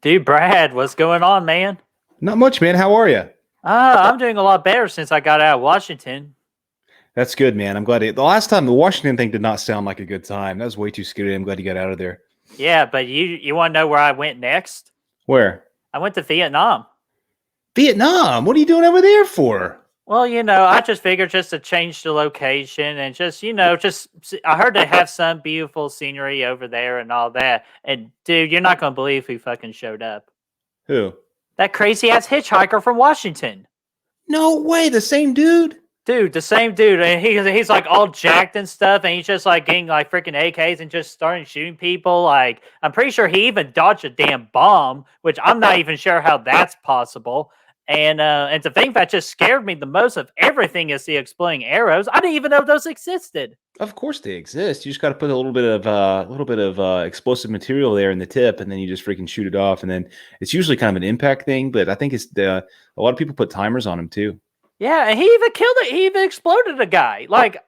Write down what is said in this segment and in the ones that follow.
Dude, Brad, what's going on, man? Not much, man. How are you? I'm doing a lot better since I got out of Washington. That's good, man. I'm glad the last time the Washington thing did not sound like a good time. That was way too scary. I'm glad you got out of there. Yeah, but you want to know where I went next? Where? I went to Vietnam. Vietnam. What are you doing over there for? Well, I just figured just to change the location and I heard they have some beautiful scenery over there and all that. And dude, you're not gonna believe who fucking showed up. Who? That crazy ass hitchhiker from Washington. No way. The same dude? Dude, the same dude, and he's like all jacked and stuff, and he's just like getting like freaking AKs and just starting shooting people. Like, I'm pretty sure he even dodged a damn bomb, which I'm not even sure how that's possible. And to think that just scared me the most of everything is the exploding arrows. I didn't even know those existed. Of course they exist. You just got to put a little bit of explosive material there in the tip, and then you just freaking shoot it off. And then it's usually kind of an impact thing, but I think a lot of people put timers on them too. Yeah, and he even killed it. He even exploded a guy. Like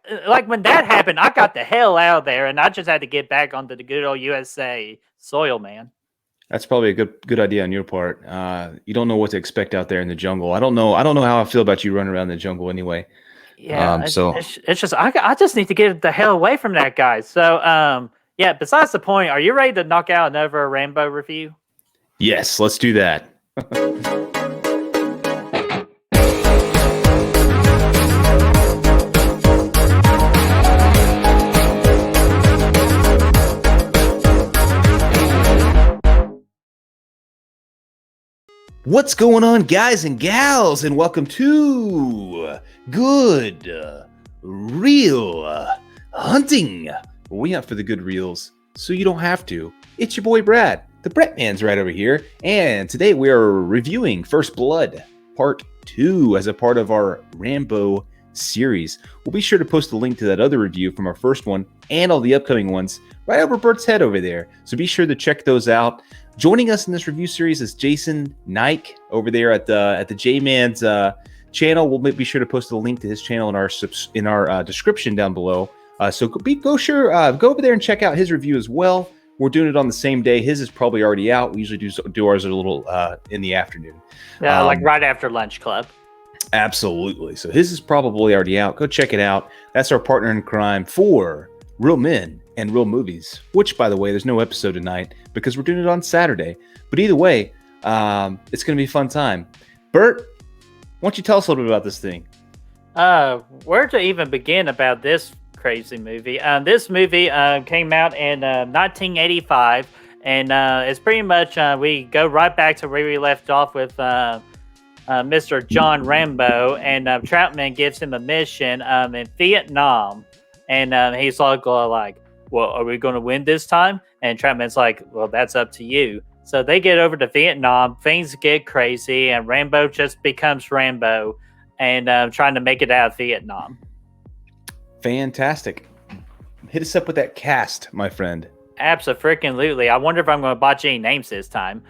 when that happened, I got the hell out of there, and I just had to get back onto the good old USA soil, man. That's probably a good idea on your part. You don't know what to expect out there in the jungle. I don't know how I feel about you running around the jungle anyway. Yeah, it's just I just need to get the hell away from that guy. So yeah. Besides the point, are you ready to knock out another Rambo review? Yes, let's do that. What's going on, guys and gals, and welcome to Good Reel Hunting. We hunt for the good reels, so you don't have to. It's your boy Brad. The Brett Man's right over here, and today we are reviewing First Blood Part 2 as a part of our Rambo series. We'll be sure to post a link to that other review from our first one and all the upcoming ones right over Bert's head over there, so be sure to check those out. Joining us in this review series is Jason Nike over there at the J-Man's channel. We'll be sure to post a link to his channel in our description down below. So go over there and check out his review as well. We're doing it on the same day. His is probably already out. We usually do ours a little in the afternoon. Yeah, like right after lunch club. Absolutely. So his is probably already out. Go check it out. That's our partner in crime for Real Men and Real Movies, which, by the way, there's no episode tonight because we're doing it on Saturday. But either way, it's going to be a fun time. Bert, why don't you tell us a little bit about this thing? Where to even begin about this crazy movie? This movie came out in 1985, and it's pretty much, we go right back to where we left off with Mr. John Rambo, and Troutman gives him a mission in Vietnam. And he's like, well, are we going to win this time? And Troutman's like, well, that's up to you. So they get over to Vietnam. Things get crazy, and Rambo just becomes Rambo and trying to make it out of Vietnam. Fantastic. Hit us up with that cast, my friend. Absolutely. I wonder if I'm going to botch any names this time.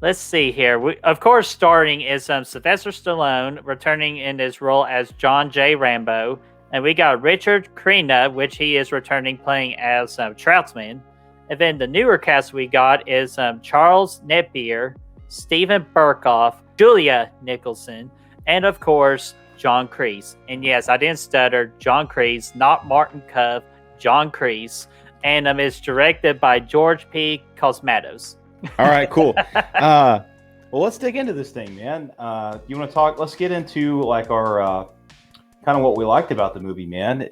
Let's see here. Of course, starting is Sylvester Stallone, returning in his role as John J. Rambo. And we got Richard Crenna, which he is returning playing as Troutman. And then the newer cast we got is Charles Napier, Stephen Burkoff, Julia Nicholson, and of course, John Kreese. And yes, I didn't stutter. John Kreese, not Martin Cuff, John Kreese. And it's directed by George P. Cosmatos. All right, cool. Well, let's dig into this thing, man. You want to talk? Let's get into like our kind of what we liked about the movie, man.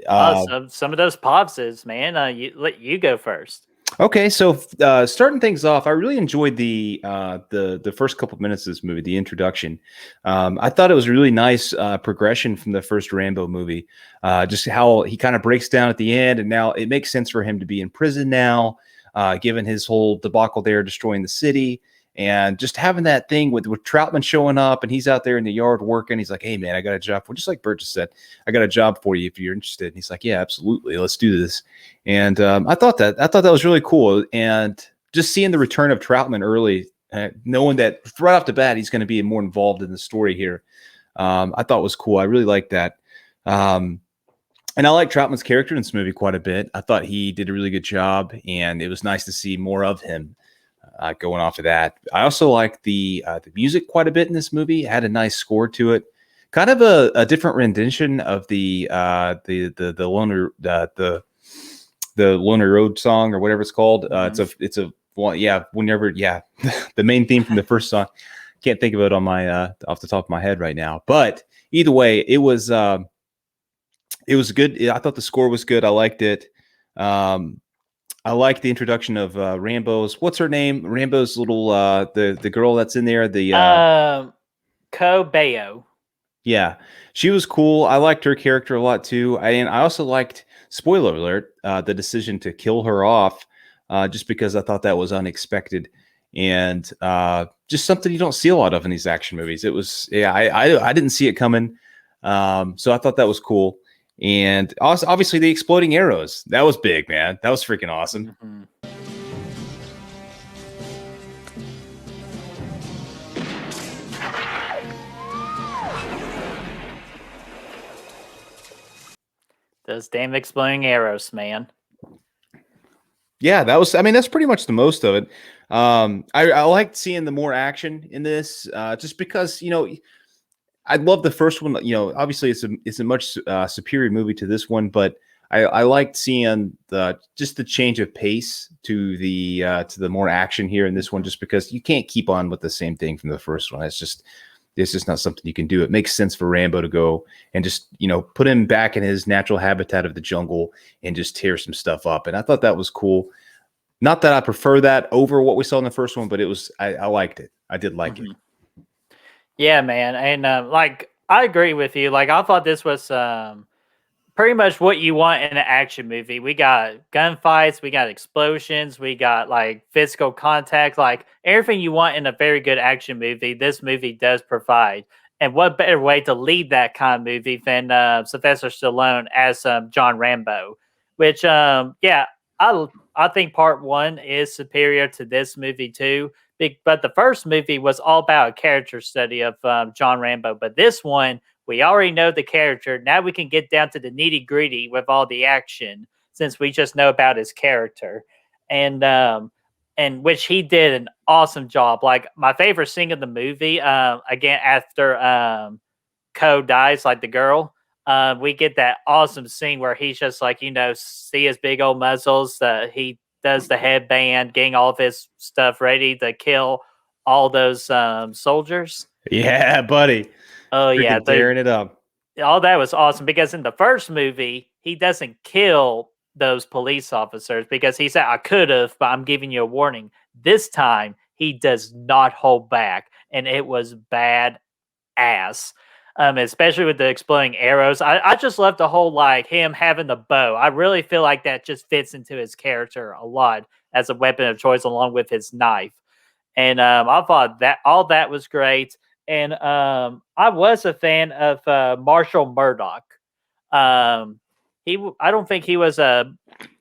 Some of those pauses, man. You go first. Okay, so starting things off, I really enjoyed the first couple of minutes of this movie, the introduction. I thought it was a really nice progression from the first Rambo movie. Just how he kind of breaks down at the end, and now it makes sense for him to be in prison now, given his whole debacle there, destroying the city. And just having that thing with Troutman showing up and he's out there in the yard working. He's like, hey, man, I got a job for you. Just like Bert just said, I got a job for you if you're interested. And he's like, yeah, absolutely. Let's do this. And I thought that was really cool. And just seeing the return of Troutman early, knowing that right off the bat, he's going to be more involved in the story here. I thought was cool. I really liked that. And I like Troutman's character in this movie quite a bit. I thought he did a really good job, and it was nice to see more of him. going off of that. I also like the music quite a bit in this movie. It had a nice score to it, kind of a different rendition of the loner the Loner Road song or whatever it's called. It's a well, yeah. Whenever the main theme from the first song. Can't think of it on my off the top of my head right now, but either way, it was good. I thought the score was good. I liked it. I like the introduction of Rambo's. What's her name? Rambo's little the girl that's in there. Ko Bayo. Yeah, she was cool. I liked her character a lot too. And I also liked, spoiler alert, the decision to kill her off, just because I thought that was unexpected and just something you don't see a lot of in these action movies. It was, I didn't see it coming, so I thought that was cool. And also, obviously, the exploding arrows. That was big, man. That was freaking awesome. Mm-hmm. Those damn exploding arrows, man. Yeah, that was, I mean, that's pretty much the most of it. I liked seeing the more action in this, just because, I love the first one. Obviously it's a much superior movie to this one, but I liked seeing the change of pace to the more action here in this one, just because you can't keep on with the same thing from the first one. It's just not something you can do. It makes sense for Rambo to go and just put him back in his natural habitat of the jungle and just tear some stuff up. And I thought that was cool. Not that I prefer that over what we saw in the first one, but it was I liked it. I did like it. Yeah, man. And I agree with you. Like, I thought this was pretty much what you want in an action movie. We got gunfights, we got explosions, we got like physical contact, like everything you want in a very good action movie. This movie does provide. And what better way to lead that kind of movie than Sylvester Stallone as John Rambo? Which, I think part one is superior to this movie too. But the first movie was all about a character study of John Rambo. But this one, we already know the character. Now we can get down to the nitty gritty with all the action, since we just know about his character, and which he did an awesome job. Like, my favorite scene of the movie, again after Ko dies, like the girl, we get that awesome scene where he's just like, see his big old muscles. He does the headband, getting all of his stuff ready to kill all those soldiers. Yeah, buddy. Oh, yeah. Tearing it up. All that was awesome, because in the first movie, he doesn't kill those police officers because he said, I could have, but I'm giving you a warning. This time, he does not hold back, and it was bad ass. Especially with the exploding arrows. I just love the whole, like, him having the bow. I really feel like that just fits into his character a lot as a weapon of choice, along with his knife. And I thought that all that was great. And I was a fan of Marshall Murdoch. I don't think he was a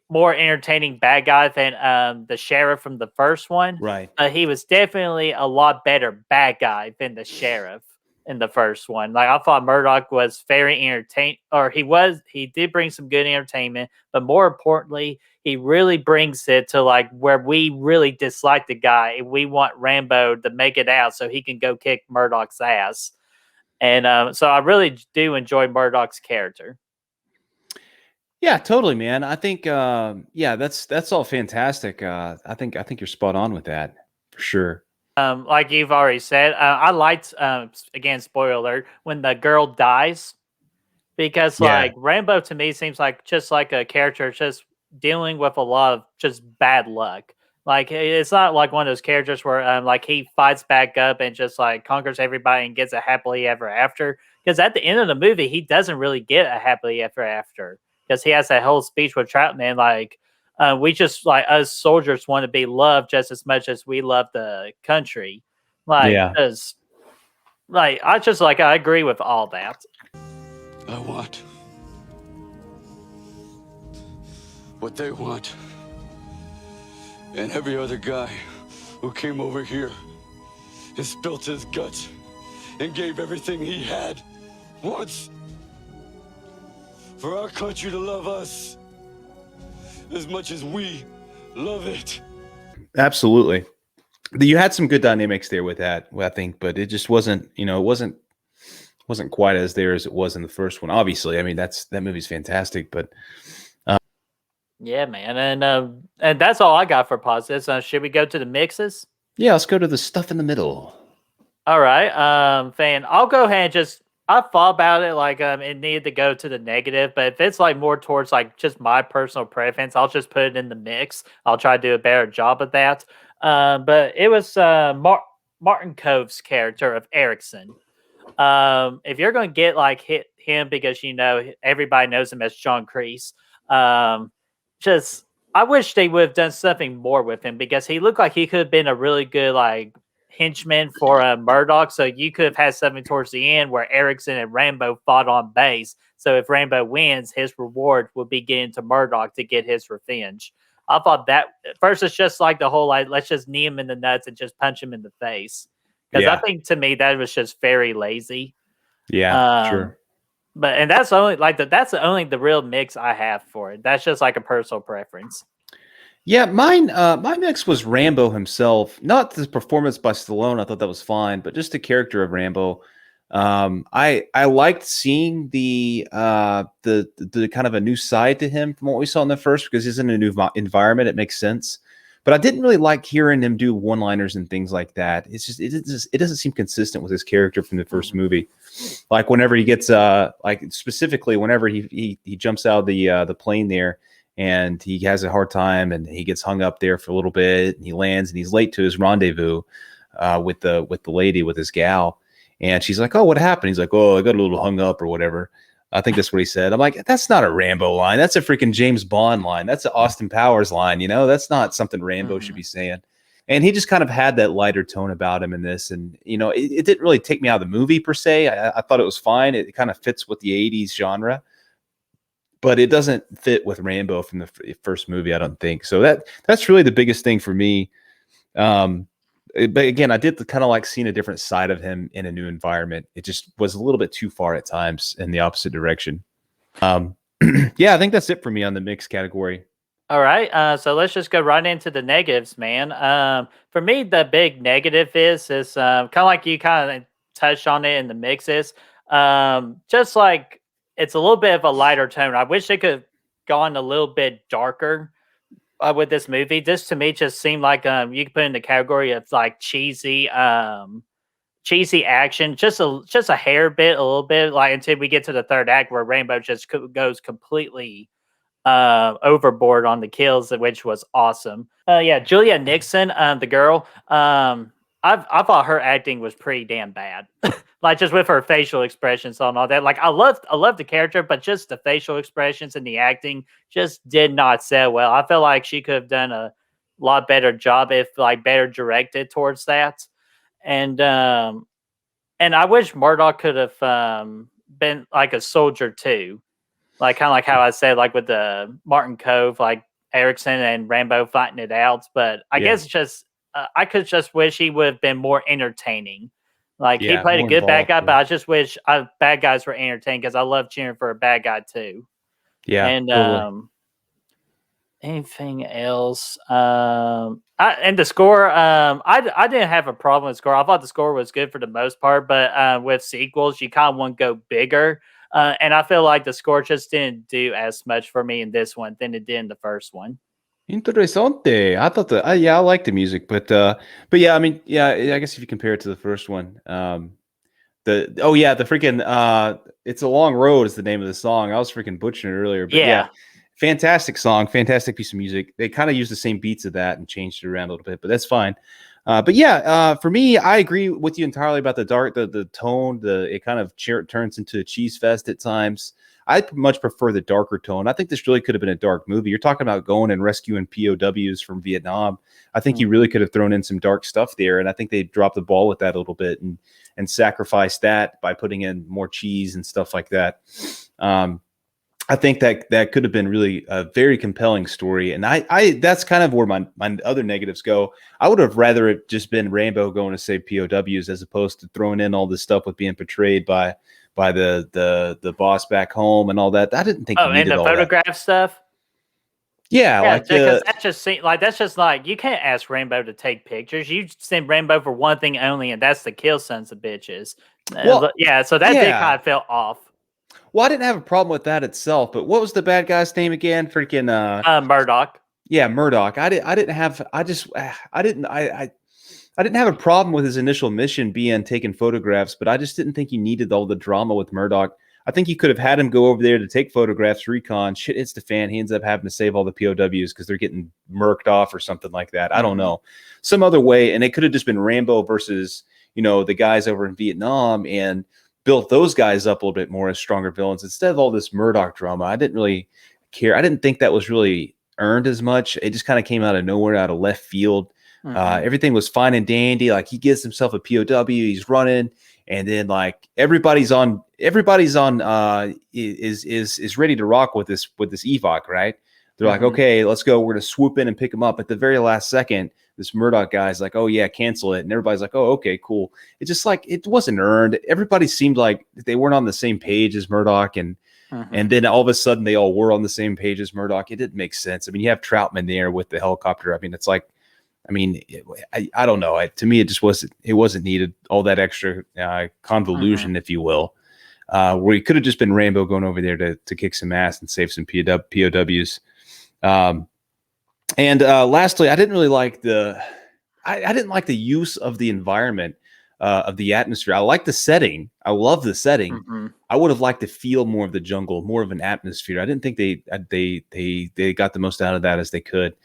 more entertaining bad guy than the sheriff from the first one. Right. He was definitely a lot better bad guy than the sheriff in the first one. Like, I thought Murdoch was very entertaining, or he did bring some good entertainment, but more importantly, he really brings it to like where we really dislike the guy. And we want Rambo to make it out so he can go kick Murdoch's ass. And so I really do enjoy Murdoch's character. Yeah, totally, man. I think, that's all fantastic. I think you're spot on with that for sure. Like you've already said, I liked, again, spoiler alert, when the girl dies, because like Rambo to me seems like just like a character just dealing with a lot of just bad luck. Like, it's not like one of those characters where like he fights back up and just like conquers everybody and gets a happily ever after. Because at the end of the movie, he doesn't really get a happily ever after, because he has that whole speech with Troutman, like, we just, like, us soldiers want to be loved just as much as we love the country. Like, because, like, I agree with all that. I want what they want. And every other guy who came over here and spilt his guts and gave everything he had wants for our country to love us as much as we love it. Absolutely. You had some good dynamics there with that, I think, but it just wasn't, wasn't quite as there as it was in the first one. Obviously, I mean that movie's fantastic, but Yeah, man, and that's all I got for positives. Should we go to the mixes? yeah, let's go to the stuff in the middle. All right, fan. I'll go ahead and just I thought about it like it needed to go to the negative, but if it's like more towards like just my personal preference, I'll just put it in the mix. I'll try to do a better job of that. But it was Martin Cove's character of Erickson. If you're going to get like hit him because everybody knows him as John Kreese, um, just I wish they would have done something more with him because he looked like he could have been a really good like henchman for Murdoch. So you could have had something towards the end where Erickson and Rambo fought on base. So if Rambo wins, his reward will be getting to Murdoch to get his revenge. I thought that versus just like the whole like let's just knee him in the nuts and just punch him in the face. Because I Yeah, think to me that was just very lazy. yeah, Um, sure. but and that's only like that's the only the real mix I have for it. That's just like a personal preference. Yeah, mine. My mix was Rambo himself. Not the performance by Stallone. I thought that was fine, but just the character of Rambo. I liked seeing the kind of a new side to him from what we saw in the first because he's in a new environment. It makes sense, but I didn't really like hearing him do one-liners and things like that. It doesn't seem consistent with his character from the first movie. Like whenever he gets like specifically whenever he jumps out of the plane there and he has a hard time and he gets hung up there for a little bit and he lands and he's late to his rendezvous with the lady, with his gal, and she's like, oh, what happened? He's like, oh, I got a little hung up or whatever. I think that's what he said. I'm like, that's not a Rambo line. That's a freaking James Bond line. That's an Austin Powers line. That's not something Rambo should be saying. And he just kind of had that lighter tone about him in this. And, it didn't really take me out of the movie per se. I thought it was fine. It kind of fits with the 80s genre, but it doesn't fit with Rambo from the first movie, I don't think. So that's really the biggest thing for me. But again, I did kind of like seeing a different side of him in a new environment. It just was a little bit too far at times in the opposite direction. Yeah, I think that's it for me on the mixed category. All right, so let's just go right into the negatives, man. For me, the big negative is kind of like you kind of touched on it in the mixes. Just like it's a little bit of a lighter tone. I wish they could have gone a little bit darker with this movie. This to me just seemed like you could put in the category of like cheesy action, just a hair bit, a little bit, like until we get to the third act where Rainbow just goes completely overboard on the kills, which was awesome. Yeah, Julia Nixon, the girl. I thought her acting was pretty damn bad. Like just with her facial expressions and all that. Like I loved the character, but just the facial expressions and the acting just did not sell well. I feel like she could have done a lot better job if like better directed towards that. And I wish Murdoch could have been like a soldier too, like kind of like how I said, like with the Martin Cove, like Erickson and Rambo fighting it out. But I guess it's just I could just wish he would have been more entertaining. Like he Yeah, played a more good bad involved. guy, Yeah, but I just wish bad guys were entertaining because I love cheering for a bad guy too. yeah, And totally. anything else? And the score. I didn't have a problem with the score. I thought the score was good for the most part, but with sequels, you kind of want to go bigger. And I feel like the score just didn't do as much for me in this one than it did in the first one. Interessante. I thought I like the music, but yeah, I mean, yeah, I guess if you compare it to the first one, the freaking it's a long road is the name of the song. I was freaking butchering it earlier, but yeah, Yeah. fantastic song, fantastic piece of music. They kind of used the same beats of that and changed it around a little bit, but that's fine. But yeah, for me, I agree with you entirely about the tone. It kind of turns into a cheese fest at times. I much prefer the darker tone. I think this really could have been a dark movie. You're talking about going and rescuing POWs from Vietnam. I think you really could have thrown in some dark stuff there, and I think they dropped the ball with that a little bit and sacrificed that by putting in more cheese and stuff like that. I think that could have been really a very compelling story. And I that's kind of where my other negatives go. I would have rather it just been Rambo going to save POWs as opposed to throwing in all this stuff with being portrayed by the boss back home and all that. I didn't think you Oh, and needed the all that. photograph stuff. Yeah, Yeah, like because the that just seems like that's just like you can't ask Rambo to take pictures. You send Rambo for one thing only, and that's to kill sons of bitches. well, Yeah, so that did yeah. kind of feel off. Well, I didn't have a problem with that itself, but what was the bad guy's name again? Freaking Murdoch. yeah, Murdoch. I didn't have I just I didn't have a problem with his initial mission being taking photographs, but I just didn't think you needed all the drama with Murdoch. I think you could have had him go over there to take photographs, recon. Shit hits the fan. He ends up having to save all the POWs because they're getting murked off or something like that. I don't know. Some other way. And it could have just been Rambo versus, the guys over in Vietnam and built those guys up a little bit more as stronger villains instead of all this Murdoch drama. I didn't really care. I didn't think that was really earned as much. It just kind of came out of nowhere, out of left field. Everything was fine and dandy. Like he gives himself a POW, he's running, and then like everybody's on is ready to rock with this evoc, right? They're like, okay, let's go. We're gonna swoop in and pick him up. At the very last second, this Murdoch guy's like, oh yeah, cancel it, and everybody's like, oh okay, cool. It's just like it wasn't earned. Everybody seemed like they weren't on the same page as Murdoch, and then all of a sudden they all were on the same page as Murdoch. It didn't make sense. I mean, you have Troutman there with the helicopter. I mean, it's like. I don't know. To me, it just wasn't needed. All that extra convolution, if you will, where he could have just been Rambo going over there to kick some ass and save some POWs. And lastly, I didn't really like I didn't like the use of the environment of the atmosphere. I like the setting. I love the setting. I would have liked to feel more of the jungle, more of an atmosphere. I didn't think they got the most out of that as they could.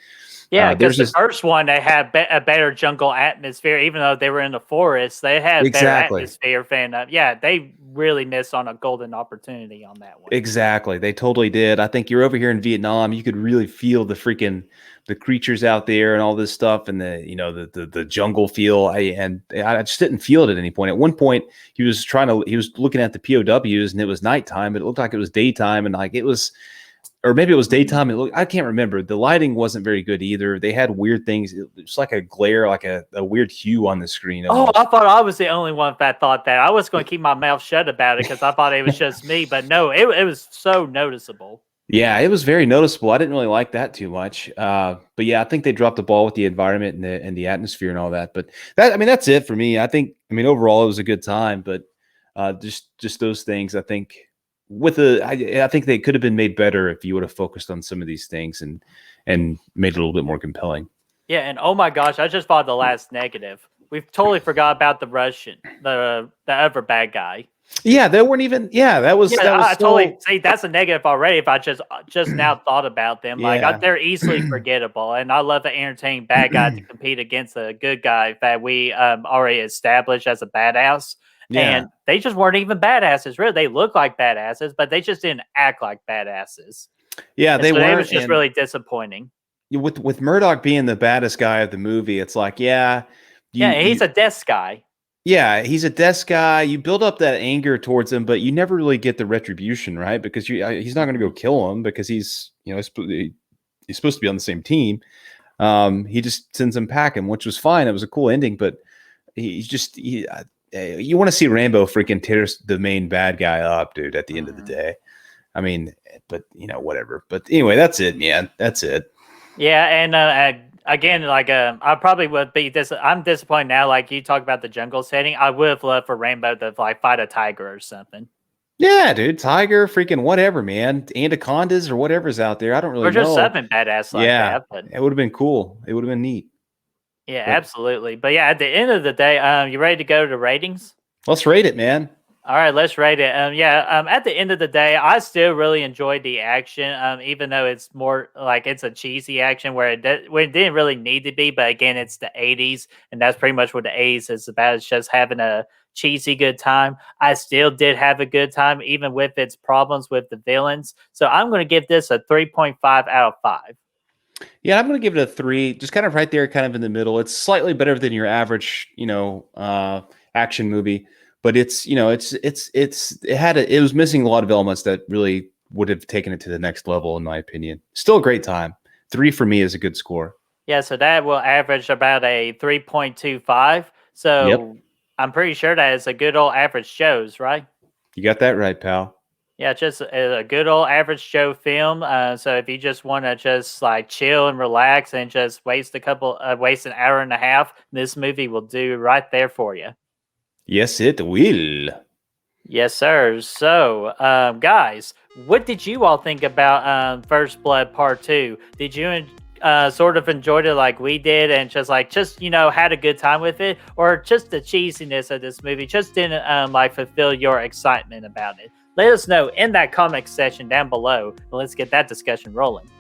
Yeah, because the first one, they had a better jungle atmosphere, even though they were in the forest. They had better atmosphere. Yeah, they really missed on a golden opportunity on that one. Exactly. They totally did. I think you're over here in Vietnam. You could really feel the creatures out there and all this stuff and the jungle feel. I just didn't feel it at any point. At one point, he was looking at the POWs and it was nighttime, but it looked like it was daytime and like it was. Or maybe it was daytime. I can't remember. The lighting wasn't very good either. They had weird things. It was like a glare, like a weird hue on the screen. Almost. Oh, I thought I was the only one that thought that. I was going to keep my mouth shut about it because I thought it was just me. But no, it was so noticeable. Yeah, it was very noticeable. I didn't really like that too much. But yeah, I think they dropped the ball with the environment and the atmosphere and all that. But that's it for me. Overall, it was a good time. But just those things, I think. I think they could have been made better if you would have focused on some of these things and made it a little bit more compelling. Yeah, and oh my gosh, I just thought the last negative. We've totally forgot about the Russian, the other bad guy. Yeah, they weren't even. Yeah, that was. Totally see. That's a negative already. If I just now thought about them, they're easily forgettable, and I love the entertaining bad guy to compete against a good guy that we already established as a badass. Yeah. And they just weren't even badasses. Really, they look like badasses, but they just didn't act like badasses. Yeah, they weren't. It was just really disappointing. With Murdoch being the baddest guy of the movie, it's like, he's a desk guy. Yeah, he's a desk guy. You build up that anger towards him, but you never really get the retribution, right? Because he's not going to go kill him because he's supposed to be on the same team. He just sends him packing, which was fine. It was a cool ending, but you want to see Rambo freaking tear the main bad guy up, dude, at the end of the day. I mean, but whatever. But anyway, that's it, man. That's it. Yeah, and again, I probably would be I'm disappointed now. Like you talk about the jungle setting, I would have loved for Rambo to fight a tiger or something. Yeah, dude, tiger, freaking whatever, man. Anacondas or whatever's out there. I don't really know. Or just something badass like that. But it would have been cool. It would have been neat. Yeah, absolutely. But yeah, at the end of the day, you ready to go to ratings? Let's rate it, man. All right, let's rate it. At the end of the day, I still really enjoyed the action, even though it's more like it's a cheesy action where it didn't really need to be. But again, it's the 80s, and that's pretty much what the 80s is about. It's just having a cheesy good time. I still did have a good time, even with its problems with the villains. So I'm going to give this a 3.5 out of 5. Yeah, I'm going to give it a 3, just kind of right there, kind of in the middle. It's slightly better than your average, action movie, but it was missing a lot of elements that really would have taken it to the next level, in my opinion. Still a great time. 3 for me is a good score. Yeah, so that will average about a 3.25. So I'm pretty sure that is a good old average shows, right? You got that right, pal. Yeah, just a good old average Joe film. So if you just want to just like chill and relax and just waste an hour and a half, this movie will do right there for you. Yes, it will. Yes, sir. So, guys, what did you all think about First Blood Part Two? Did you sort of enjoyed it like we did, and just had a good time with it, or just the cheesiness of this movie just didn't like fulfill your excitement about it? Let us know in that comment section down below. Let's get that discussion rolling.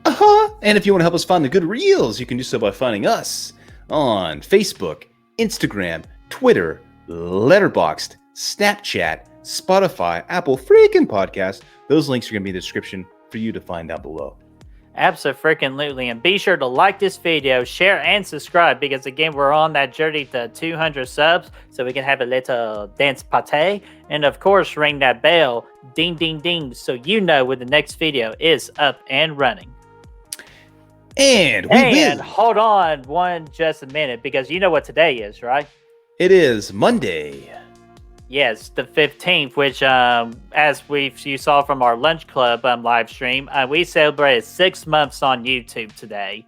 And if you want to help us find the good reels, you can do so by finding us on Facebook, Instagram, Twitter, Letterboxd, Snapchat, Spotify, Apple freaking podcast. Those links are going to be in the description for you to find down below. Absolutely. And be sure to like this video, share, and subscribe, because again, we're on that journey to 200 subs so we can have a little dance party. And of course, ring that bell, ding, ding, ding, so you know when the next video is up and running. And hold on just a minute, because you know what today is, right? It is Monday. Yes, the 15th, which, as you saw from our Lunch Club live stream, we celebrated 6 months on YouTube today.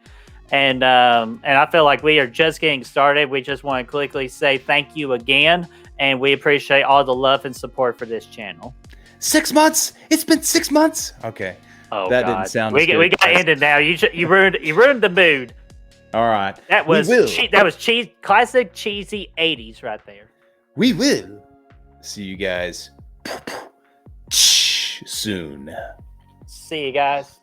And I feel like we are just getting started. We just want to quickly say thank you again, and we appreciate all the love and support for this channel. 6 months? It's been 6 months? Okay. Oh, that God. Didn't sound we got to end it now. You ruined the mood. All right. That was classic cheesy 80s right there. We will see you guys soon. See you guys.